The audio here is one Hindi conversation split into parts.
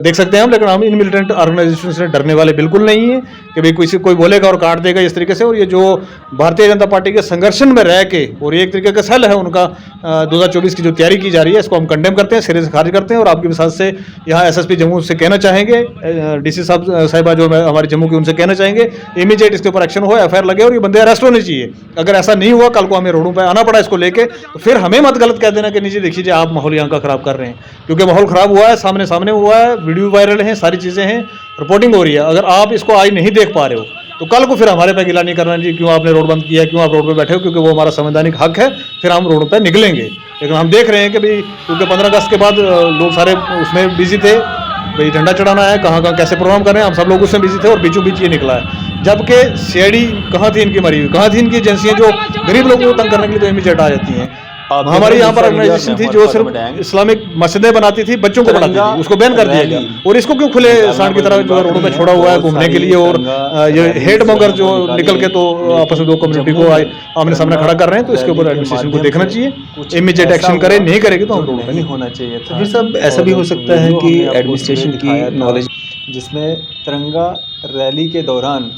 देख सकते हैं हम, लेकिन हम इन मिलिटेंट ऑर्गेनाइजेशन से डरने वाले बिल्कुल नहीं है कि भाई किसी कोई बोलेगा और काट देगा इस तरीके से। और ये जो भारतीय जनता पार्टी के संघर्षण में रह के और ये एक तरीके का सल है उनका 2024 की जो तैयारी की जा रही है, इसको हम कंडेम करते हैं, सिरे से खारिज करते हैं। और आपकी मिसाल से यहाँ एसएसपी जम्मू से कहना चाहेंगे, डीसी साहिबा जो हमारे जम्मू की, उनसे कहना चाहेंगे इमीडिएट इसके ऊपर एक्शन हो, एफआईआर लगे और ये बंदे अरेस्ट होने चाहिए। अगर ऐसा नहीं हुआ, कल को हमें रोडों पर आना पड़ा इसको लेके, तो फिर हमें मत गलत कह देना कि नीचे देखिए आप माहौल यहाँ का खराब कर रहे हैं, क्योंकि माहौल खराब हुआ है, सामने सामने हुआ है, वीडियो वायरल है, सारी चीज़ें हैं, रिपोर्टिंग हो रही है। अगर आप इसको आज नहीं देख पा रहे हो तो कल को फिर हमारे पे गिला नहीं करना जी क्यों आपने रोड बंद किया, क्यों आप रोड पे बैठे हो, क्योंकि वो हमारा संवैधानिक हक है, फिर हम रोड पे निकलेंगे। लेकिन हम देख रहे हैं कि भाई क्योंकि 15 अगस्त के बाद लोग सारे उसमें बिजी थे, भाई झंडा चढ़ाना है, कहाँ कहाँ कैसे प्रोग्राम कर रहे हैं, हम सब लोग उसमें बिजी थे और बीचों बीच ये निकला है। जबकि सीआईडी कहाँ थी इनकी मरी हुई, कहाँ थी इनकी एजेंसियाँ जो गरीब लोगों को तंग करने के लिए तो इमीडिएट आ जाती हैं। हमारी यहाँ पर ऑर्गेनाइजेशन थी जो सिर्फ इस्लामिक मस्जिदें बनाती थी, बच्चों को पढ़ाती थी, उसको बैन कर दिया गया। और इसको क्यों खुले सांड की तरह जो रोडों पे छोड़ा हुआ है घूमने के लिए, और ये हेड मगर जो निकल के तो आपस में दो कम्युनिटी को आमने सामने खड़ा कर रहे हैं, तो इसके ऊपर एडमिनिस्ट्रेशन को देखना चाहिए, इमीडिएट एक्शन करे, नहीं करेगी तो हम रोड पे नहीं होना चाहिए था। फिर सब ऐसा भी हो सकता है कि एडमिनिस्ट्रेशन की नॉलेज, जिसमें तिरंगा रैली के दौरान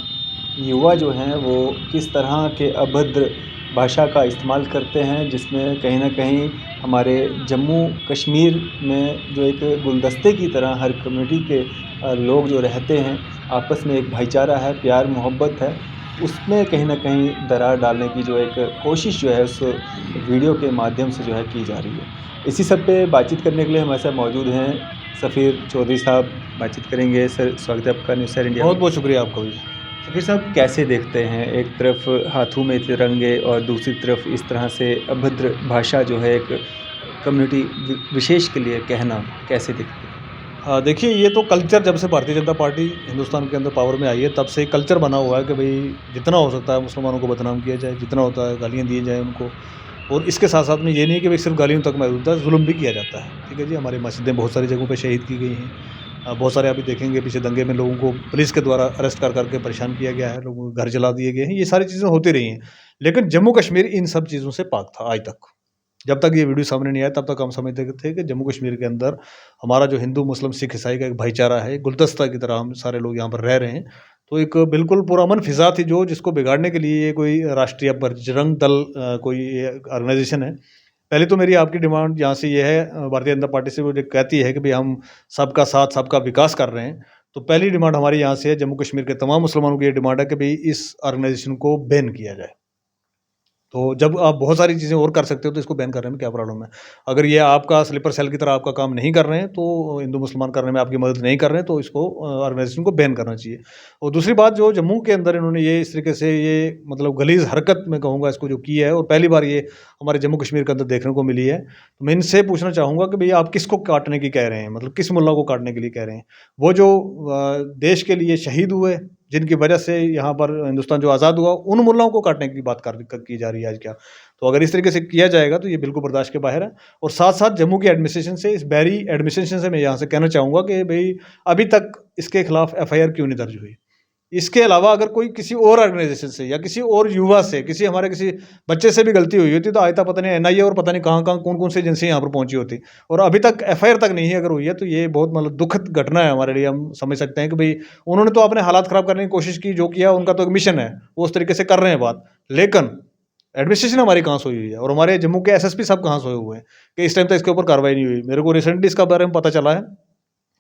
युवा जो हैं वो किस तरह के अभद्र भाषा का इस्तेमाल करते हैं, जिसमें कहीं ना कहीं हमारे जम्मू कश्मीर में जो एक गुलदस्ते की तरह हर कम्युनिटी के लोग जो रहते हैं, आपस में एक भाईचारा है, प्यार मोहब्बत है, उसमें कहीं ना कहीं दरार डालने की जो एक कोशिश जो है उस वीडियो के माध्यम से जो है की जा रही है। इसी सब पे बातचीत करने के लिए हमारे साथ मौजूद हैं सफ़ीर चौधरी साहब, बातचीत करेंगे। सर, स्वागत है आपका न्यूज़ 7 इंडिया। बहुत बहुत शुक्रिया आपका भी। सफ़ीर साहब, कैसे देखते हैं एक तरफ हाथों में तिरंगे और दूसरी तरफ इस तरह से अभद्र भाषा जो है एक कम्युनिटी विशेष के लिए कहना, कैसे देखते हैं? देखिए, ये तो कल्चर जब से भारतीय जनता पार्टी हिंदुस्तान के अंदर पावर में आई है तब से कल्चर बना हुआ है कि भाई जितना हो सकता है मुसलमानों को बदनाम किया जाए, जितना होता है गालियाँ दी जाए उनको। और इसके साथ साथ में ये नहीं है कि भाई सिर्फ गालियों तक महदूद है, जुल्म भी किया जाता है। ठीक है जी, हमारी मस्जिदें बहुत सारी जगहों पे शहीद की गई हैं। बहुत सारे अभी देखेंगे पीछे दंगे में लोगों को पुलिस के द्वारा अरेस्ट कर करके परेशान किया गया है, लोगों के घर जला दिए गए हैं, ये सारी चीज़ें होती रही हैं। लेकिन जम्मू कश्मीर इन सब चीज़ों से पाक था आज तक। जब तक ये वीडियो सामने नहीं आया तब तक हम समझते थे कि जम्मू कश्मीर के अंदर हमारा जो हिंदू मुस्लिम सिख ईसाई का एक भाईचारा है, गुलदस्ता की तरह हम सारे लोग यहाँ पर रह रहे हैं। तो एक बिल्कुल पुरअमन फ़िज़ा थी जो जिसको बिगाड़ने के लिए ये कोई राष्ट्रीय बजरंग दल कोई ऑर्गेनाइजेशन है। पहले तो मेरी आपकी डिमांड यहाँ से ये है, भारतीय जनता पार्टी से वो जो कहती है कि भाई हम सबका साथ सबका विकास कर रहे हैं, तो पहली डिमांड हमारी यहाँ से है, जम्मू कश्मीर के तमाम मुसलमानों की ये डिमांड है कि भाई इस ऑर्गेनाइजेशन को बैन किया जाए। तो जब आप बहुत सारी चीज़ें और कर सकते हो तो इसको बैन करने में क्या प्रॉब्लम है? अगर ये आपका स्लीपर सेल की तरह आपका काम नहीं कर रहे हैं, तो हिंदू मुसलमान करने में आपकी मदद नहीं कर रहे हैं, तो इसको ऑर्गेनाइजेशन को बैन करना चाहिए। और दूसरी बात, जो जम्मू के अंदर इन्होंने ये इस तरीके से ये मतलब गलीज़ हरकत मैं कहूँगा इसको जो की है, और पहली बार ये हमारे जम्मू कश्मीर के अंदर देखने को मिली है। तो मैं इनसे पूछना चाहूँगा कि भैया आप किसको काटने की कह रहे हैं? मतलब किस मुल्ला को काटने के लिए कह रहे हैं? वो जो देश के लिए शहीद हुए, जिनकी वजह से यहाँ पर हिंदुस्तान जो आज़ाद हुआ, उन मुल्लाओं को काटने की बात की जा रही है आज क्या? तो अगर इस तरीके से किया जाएगा तो ये बिल्कुल बर्दाश्त के बाहर है। और साथ-साथ जम्मू की एडमिनिस्ट्रेशन से, इस बैरी एडमिनिस्ट्रेशन से मैं यहाँ से कहना चाहूँगा कि भई अभी तक इसके खिलाफ एफआईआर क्यों नहीं दर्ज हुई? इसके अलावा अगर कोई किसी और ऑर्गेनाइजेशन से या किसी और युवा से, किसी हमारे किसी बच्चे से भी गलती हुई होती तो आज तक पता नहीं एनआईए और पता नहीं कहाँ-कहाँ, कौन-कौन सी एजेंसी यहाँ पर पहुँची होती, और अभी तक एफआईआर तक नहीं है अगर हुई है, तो ये बहुत मतलब दुखद घटना है हमारे लिए। हम समझ सकते हैं कि भाई उन्होंने तो अपने हालात ख़राब करने की कोशिश की, जो किया उनका तो एक मिशन है, वो उस तरीके से कर रहे हैं बात। लेकिन एडमिनिस्ट्रेशन हमारी कहाँ सोई हुई है, और हमारे जम्मू के एसएसपी साहब कहाँ सोए हुए हैं कि इस टाइम तक इसके ऊपर कार्रवाई नहीं हुई। मेरे को रिसेंटली इसका बारे में पता चला है,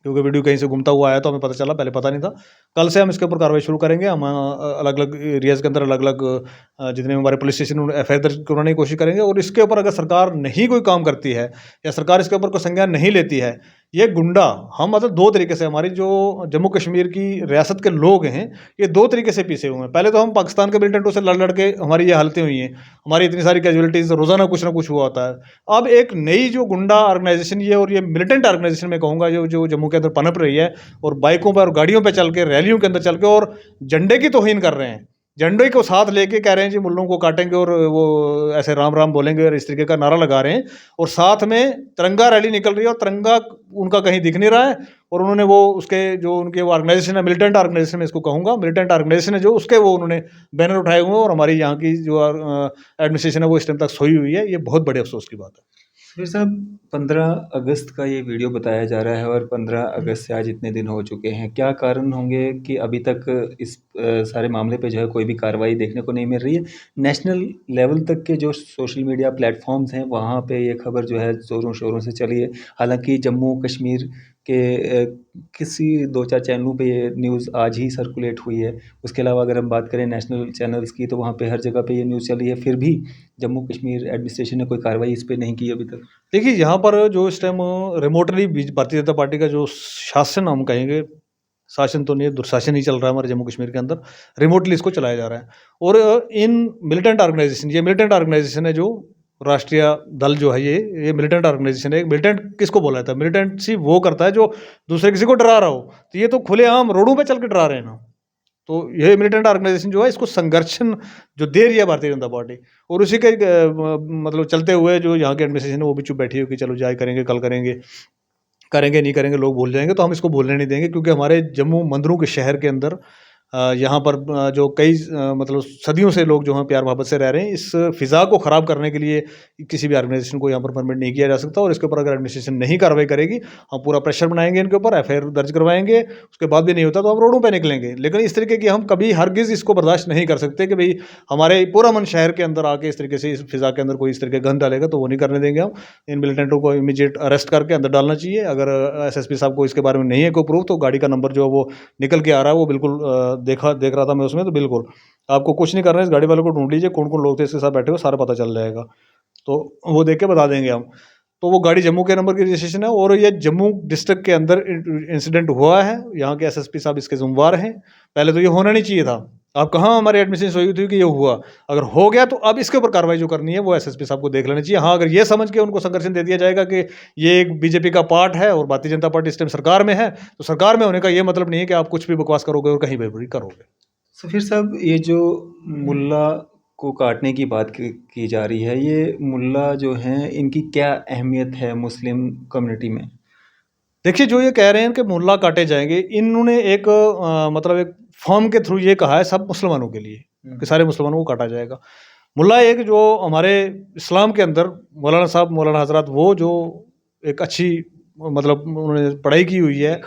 क्योंकि वीडियो कहीं से घूमता हुआ आया तो हमें पता चला, पहले पता नहीं था। कल से हम इसके ऊपर कार्रवाई शुरू करेंगे। हम अलग-अलग एरियाज़ के अंदर अलग-अलग जितने हमारे पुलिस स्टेशन एफआईआर दर्ज करवाने की कोशिश करेंगे। और इसके ऊपर अगर सरकार नहीं कोई काम करती है या सरकार इसके ऊपर कोई संज्ञान नहीं लेती है, ये गुंडा हम मतलब दो तरीके से, हमारी जो जम्मू कश्मीर की रियासत के लोग हैं ये दो तरीके से पीछे हुए हैं। पहले तो हम पाकिस्तान के मिलिटेंटों से लड़ के हमारी ये हालतें हुई हैं, हमारी इतनी सारी कैजुअलिटीज़, रोज़ाना कुछ ना कुछ हुआ होता है। अब एक नई जो गुंडा ऑर्गेनाइजेशन ये, और ये मिलिटेंट ऑर्गेनाइजेशन मैं कहूँगा, जो जम्मू के अंदर पनप रही है, और बाइकों पर और गाड़ियों पर चल के, रैलियों के अंदर चल के और झंडे की तौहीन कर रहे हैं, झंडे को साथ लेके कह रहे हैं जी मुल्लों को काटेंगे, और वो ऐसे राम राम बोलेंगे और इस तरीके का नारा लगा रहे हैं, और साथ में तिरंगा रैली निकल रही है और तिरंगा उनका कहीं दिख नहीं रहा है। और उन्होंने वो उसके जो उनके वो ऑर्गेनाइजेशन है, मिलिटेंट ऑर्गेनाइजेशन में इसको कहूँगा, मिलिटेंट ऑर्गेनाइजेशन है जो, उसके वो उन्होंने बैनर उठाए हुए हैं, और हमारी यहाँ की जो एडमिनिस्ट्रेशन है वो इस टाइम तक सोई हुई है। ये बहुत बड़े अफसोस की बात है। फिर साहब 15 अगस्त का ये वीडियो बताया जा रहा है और 15 अगस्त से आज इतने दिन हो चुके हैं। क्या कारण होंगे कि अभी तक इस सारे मामले पे जो है कोई भी कार्रवाई देखने को नहीं मिल रही है? नेशनल लेवल तक के जो सोशल मीडिया प्लेटफ़ॉर्म्स हैं वहाँ पे ये खबर जो है ज़ोरों-शोरों से चली है। हालाँकि जम्मू कश्मीर के किसी 2-4 चैनलों पे ये न्यूज़ आज ही सर्कुलेट हुई है। उसके अलावा अगर हम बात करें नेशनल चैनल्स की तो वहाँ पे हर जगह पे ये न्यूज़ चली है। फिर भी जम्मू कश्मीर एडमिनिस्ट्रेशन ने कोई कार्रवाई इस पे नहीं की अभी तक। देखिए, यहाँ पर जो इस time remotely Bharatiya Janata party का जो शासन हम कहेंगे, शासन तो नहीं है, दुर्शासन ही चल रहा है हमारे जम्मू कश्मीर के अंदर, रिमोटली इसको चलाया जा रहा है। और इन मिलिटेंट ऑर्गेनाइजेशन, ये मिलिटेंट ऑर्गेनाइजेशन है जो राष्ट्रीय दल जो है ये मिलिटेंट ऑर्गेनाइजेशन है। मिलिटेंट किसको बोला जाता है? मिलिटेंसी वो करता है जो दूसरे किसी को डरा रहा हो। तो ये तो खुलेआम रोडों पे चल के डरा रहे हैं ना। तो ये मिलिटेंट ऑर्गेनाइजेशन जो है इसको संघर्षण जो दे रही है भारतीय जनता पार्टी, और उसी के मतलब चलते हुए जो यहाँ की एडमिनिस्ट्रेशन है वो भी चुप बैठी है कि चलो जाए करेंगे, कल करेंगे, करेंगे नहीं करेंगे, लोग भूल जाएंगे, तो हम इसको भूलने नहीं देंगे। क्योंकि हमारे जम्मू मंदिरों के शहर के अंदर यहाँ पर जो कई मतलब सदियों से लोग जो हैं प्यार मोहब्बत से रह रहे हैं, इस फ़िज़ा को ख़राब करने के लिए किसी भी ऑर्गेनाइजेशन को यहाँ पर परमिट नहीं किया जा सकता। और इसके ऊपर अगर एडमिनिस्ट्रेशन नहीं कार्रवाई करेगी, हम पूरा प्रेशर बनाएंगे इनके ऊपर, एफआईआर दर्ज करवाएंगे। उसके बाद भी नहीं होता तो हम रोडों पे निकलेंगे। लेकिन इस तरीके की हम कभी हरगिज़ इसको बर्दाश्त नहीं कर सकते कि भाई हमारे पूरा मन शहर के अंदर आके इस तरीके से इस फ़िज़ा के अंदर कोई इस तरीके का गंद डालेगा, तो वो नहीं करने देंगे हम। इन मिलिटेंटों को इमीडिएट अरेस्ट करके अंदर डालना चाहिए। अगर एसएसपी साहब को इसके बारे में नहीं है कोई प्रूफ, तो गाड़ी का नंबर जो है वो निकल के आ रहा है, वो बिल्कुल देख रहा था मैं उसमें, तो बिल्कुल आपको कुछ नहीं करना है, इस गाड़ी वाले को ढूंढ लीजिए, कौन कौन लोग थे इसके साथ बैठे हुए, सारा पता चल जाएगा। तो वो देख के बता देंगे हम। तो वो गाड़ी जम्मू के नंबर की रजिस्ट्रेशन है, और ये जम्मू डिस्ट्रिक्ट के अंदर इंसिडेंट हुआ है। यहाँ के एसएसपी साहब इसके जिम्मेवार हैं। पहले तो ये होना नहीं चाहिए था। अब कहाँ हमारी एडमिशन हुई थी कि ये हुआ? अगर हो गया तो अब इसके ऊपर कार्रवाई जो करनी है वो एसएसपी साहब को देख लेनी चाहिए। हाँ, अगर ये समझ के उनको संरक्षण दे दिया जाएगा कि ये एक बीजेपी का पार्ट है और भारतीय जनता पार्टी इस टाइम सरकार में है, तो सरकार में होने का ये मतलब नहीं है कि आप कुछ भी बकवास करोगे और कहीं भी करोगे। तो फिर साहब ये जो मुल्ला को काटने की बात की जा रही है, ये मुल्ला जो हैं इनकी क्या अहमियत है मुस्लिम कम्युनिटी में? देखिए, जो ये कह रहे हैं कि मुल्ला काटे जाएंगे, इन्होंने एक मतलब एक फॉर्म के थ्रू ये कहा है सब मुसलमानों के लिए कि सारे मुसलमानों को काटा जाएगा। मुल्ला एक जो हमारे इस्लाम के अंदर मौलाना साहब, मौलाना हजरत, वो जो एक अच्छी मतलब उन्होंने पढ़ाई की हुई है, एक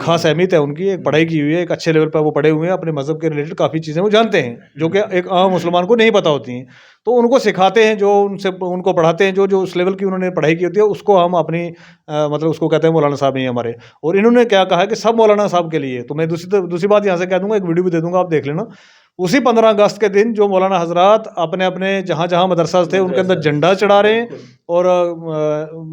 खास अहमियत है उनकी, एक पढ़ाई की हुई है, एक अच्छे लेवल पर वो पढ़े हुए हैं, अपने मज़हब के रिलेटेड काफ़ी चीज़ें वो जानते हैं जो कि एक आम मुसलमान को नहीं पता होती हैं। तो उनको सिखाते हैं, जो उनसे उनको पढ़ाते हैं, जो जो उस लेवल की उन्होंने पढ़ाई की होती है, उसको हम अपनी मतलब उसको कहते हैं मौलाना साहब ही हमारे। और इन्होंने क्या कहा है कि सब मौलाना साहब के लिए। तो मैं दूसरी बात यहाँ से कह दूँगा, एक वीडियो भी दे दूँगा, आप देख लेना। उसी 15 अगस्त के दिन जो मौलाना हजरात अपने अपने जहाँ जहाँ मदरसा थे उनके अंदर झंडा चढ़ा रहे हैं और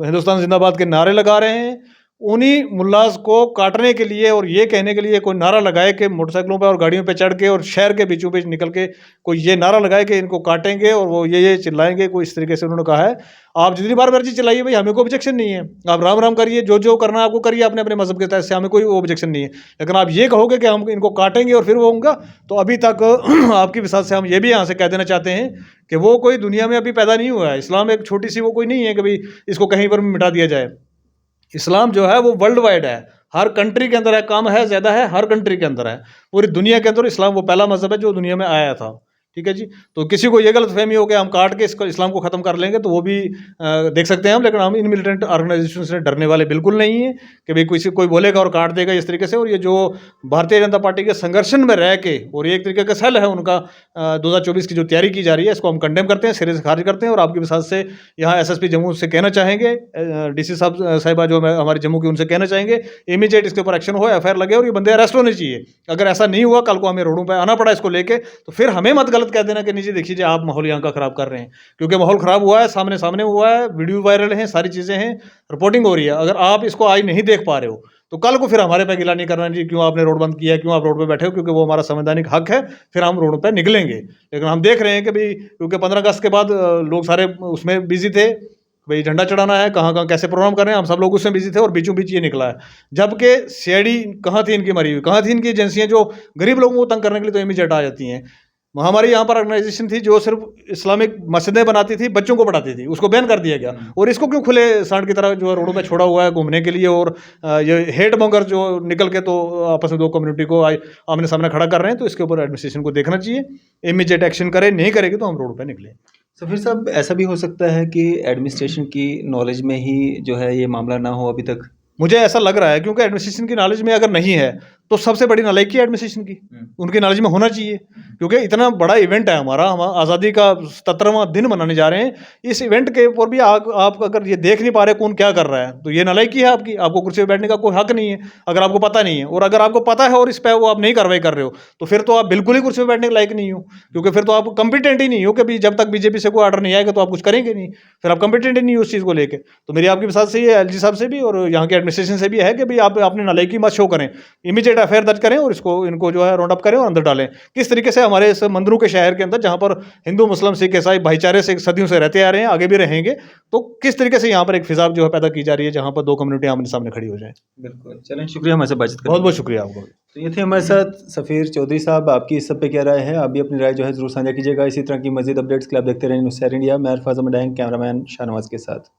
हिंदुस्तान जिंदाबाद के नारे लगा रहे हैं, उन्हीं मुल्लाज को काटने के लिए और ये कहने के लिए कोई नारा लगाए कि मोटरसाइकिलों पे और गाड़ियों पे चढ़ के और शहर के बीचों बीच निकल के कोई ये नारा लगाए कि इनको काटेंगे और वो ये चिल्लाएंगे, कोई इस तरीके से उन्होंने कहा है। आप जितनी बार मर्जी चिल्लाइए भाई, हमें कोई ऑब्जेक्शन नहीं है। आप राम राम करिए, जो जो करना है आपको करिए अपने अपने मजहब के तहत से, हमें कोई ऑब्जेक्शन नहीं है। लेकिन आप ये कहोगे कि हम इनको काटेंगे और फिर वो होगा, तो अभी तक आपकी विसात से हम ये भी यहाँ से कह देना चाहते हैं कि वो कोई दुनिया में अभी पैदा नहीं हुआ है। इस्लाम एक छोटी सी वो कोई नहीं है कि भाई इसको कहीं पर मिटा दिया जाए। इस्लाम जो है वो वर्ल्ड वाइड है, हर कंट्री के अंदर है, कम है ज़्यादा है, हर कंट्री के अंदर है। पूरी दुनिया के अंदर इस्लाम वो पहला मज़हब है जो दुनिया में आया था। ठीक है जी। तो किसी को ये गलतफहमी हो कि हम काट के इसको इस्लाम को ख़त्म कर लेंगे, तो वो भी देख सकते हैं हम। लेकिन हम इन मिलिटेंट ऑर्गेनाइजेशन से डरने वाले बिल्कुल नहीं है कि भाई कोई बोलेगा और काट देगा इस तरीके से। और ये जो भारतीय जनता पार्टी के संघर्षण में रह के, और ये एक तरीके का सेल है उनका 2024 की जो तैयारी की जा रही है, इसको हम कंडेम करते हैं, सिरे से खारिज करते हैं। और आपकी वजह से यहाँ एसएसपी जम्मू से कहना चाहेंगे, डीसी साहिबा जो हमारे जम्मू की, उनसे कहना चाहेंगे इमीडिएट इसके ऊपर एक्शन हो, एफआईआर लगे और ये बंदे अरेस्ट होने चाहिए। अगर ऐसा नहीं हुआ, कल को हमें रोडों पर आना पड़ा इसको लेके, तो फिर हमें मत गलत कह देना कि नीचे देखिए जी आप माहौल यहाँ का खराब कर रहे हैं। क्योंकि माहौल खराब हुआ है, सामने हुआ है, वीडियो वायरल है, सारी चीज़ें हैं, रिपोर्टिंग हो रही है। अगर आप इसको आज नहीं देख पा रहे हो तो कल को फिर हमारे पे गिला नहीं करना जी क्यों आपने रोड बंद किया है, क्यों आप रोड पे बैठे हो, क्योंकि वो हमारा संवैधानिक हक है। फिर हम रोड पे निकलेंगे। लेकिन हम देख रहे हैं कि भाई क्योंकि 15 अगस्त के बाद लोग सारे उसमें बिजी थे, भाई झंडा चढ़ाना है, कहाँ कहाँ कैसे प्रोग्राम कर रहे हैं, हम सब लोग उसमें बिजी थे और बीचों बीच ये निकला है। जबकि सीआईडी कहाँ थी इनकी मरी हुई, कहाँ थी इनकी एजेंसियाँ जो गरीब लोगों को तंग करने के लिए तो इमीडिएट आ जाती हैं। हमारी यहाँ पर ऑर्गेनाइजेशन थी जो सिर्फ इस्लामिक मस्जिदें बनाती थी, बच्चों को पढ़ाती थी, उसको बैन कर दिया गया। और इसको क्यों खुले सांड की तरह जो है रोडों पे छोड़ा हुआ है घूमने के लिए। और ये हेट मॉन्गर जो निकल के तो आपस में दो कम्युनिटी को आमने सामने खड़ा कर रहे हैं। तो इसके ऊपर एडमिनिस्ट्रेशन को देखना चाहिए, इमीडिएट एक्शन करे, नहीं करेगी तो हम रोड पे निकले। सफ़ीर साहब, ऐसा भी हो सकता है कि एडमिनिस्ट्रेशन की नॉलेज में ही जो है ये मामला ना हो अभी तक? मुझे ऐसा लग रहा है, क्योंकि एडमिनिस्ट्रेशन की नॉलेज में अगर नहीं है तो सबसे बड़ी नालायकी है एडमिनिस्ट्रेशन की। उनकी नॉलेज में होना चाहिए, क्योंकि इतना बड़ा इवेंट है हमारा, हम आज़ादी का 77वां दिन मनाने जा रहे हैं। इस इवेंट के ऊपर भी आप अगर ये देख नहीं पा रहे कौन क्या कर रहा है, तो ये नालायकी है आपकी। आपको कुर्सी पे बैठने का कोई हक नहीं है अगर आपको पता नहीं है, और अगर आपको पता है और इस पे वो आप नहीं कार्रवाई कर रहे हो, तो फिर तो आप बिल्कुल ही कुर्सी पे बैठने के लायक नहीं हो, क्योंकि फिर तो आप कॉम्पिटेंट ही नहीं हो कि भी जब तक बीजेपी से कोई ऑर्डर नहीं आएगा तो आप कुछ करेंगे नहीं, फिर आप कॉम्पिटेंट ही नहीं हो उस चीज़ को लेके। तो मेरी आपकी बात सही है, एलजी साहब से भी और यहाँ के एडमिनिस्ट्रेशन से भी है कि भाई आप अपनी नालायकी मत शो करें, इमीडिएट एफआईआर दर्ज करें और इनको जो है राउंड अप करें और अंदर डालें। किस तरीके से हमारे इस मंदिरों के शहर के अंदर, जहाँ पर हिंदू मुस्लिम सिख ईसाई भाईचारे से सदियों से रहते आ रहे हैं, आगे भी रहेंगे, तो किस तरीके से यहाँ पर एक फिजा जो है पैदा की जा रही है, जहाँ पर दो कम्युनिटी आमने सामने खड़ी हो जाए। बिल्कुल, चलें, शुक्रिया हमारे साथ बातचीत करने बहुत के बहुत लिए। शुक्रिया आपका। तो ये थे हमारे साथ सफ़ीर चौधरी साहब। आपकी इस सब पे क्या राय है? आप भी अपनी राय जो है ज़रूर साझा कीजिएगा। इसी तरह की मज़ीद अपडेट्स के लिए आप देखते रहें न्यूज़ शहर इंडिया। मैं अरफाज अहमद, कैमरामैन शाहनवाज के साथ।